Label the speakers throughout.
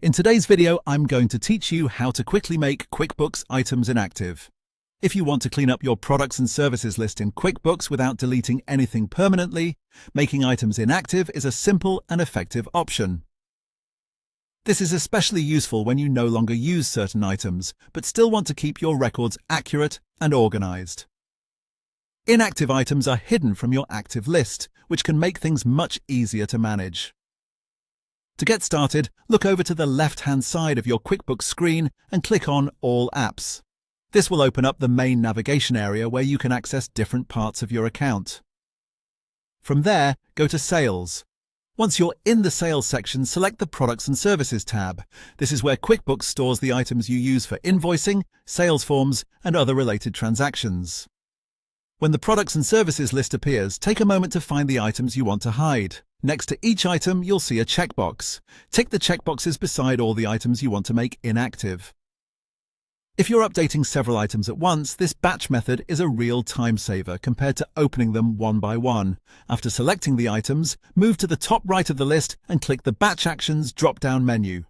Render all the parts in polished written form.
Speaker 1: In today's video, I'm going to teach you how to quickly make QuickBooks items inactive. If you want to clean up your products and services list in QuickBooks without deleting anything permanently, making items inactive is a simple and effective option. This is especially useful when you no longer use certain items, but still want to keep your records accurate and organized. Inactive items are hidden from your active list, which can make things much easier to manage. To get started, look over to the left-hand side of your QuickBooks screen and click on All Apps. This will open up the main navigation area where you can access different parts of your account. From there, go to Sales. Once you're in the Sales section, select the Products and Services tab. This is where QuickBooks stores the items you use for invoicing, sales forms, and other related transactions. When the Products and Services list appears, take a moment to find the items you want to hide. Next to each item, you'll see a checkbox. Tick the checkboxes beside all the items you want to make inactive. If you're updating several items at once, this batch method is a real time saver compared to opening them one by one. After selecting the items, move to the top right of the list and click the Batch Actions drop-down menu.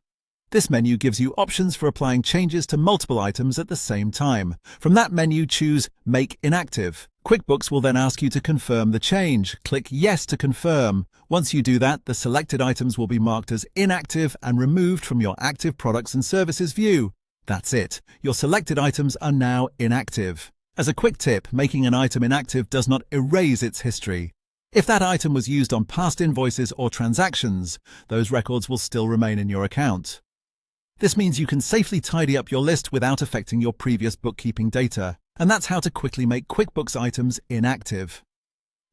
Speaker 1: This menu gives you options for applying changes to multiple items at the same time. From that menu, choose Make Inactive. QuickBooks will then ask you to confirm the change. Click Yes to confirm. Once you do that, the selected items will be marked as inactive and removed from your active products and services view. That's it. Your selected items are now inactive. As a quick tip, making an item inactive does not erase its history. If that item was used on past invoices or transactions, those records will still remain in your account. This means you can safely tidy up your list without affecting your previous bookkeeping data. And that's how to quickly make QuickBooks items inactive.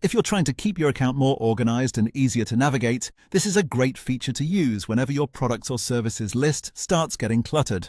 Speaker 1: If you're trying to keep your account more organized and easier to navigate, this is a great feature to use whenever your products or services list starts getting cluttered.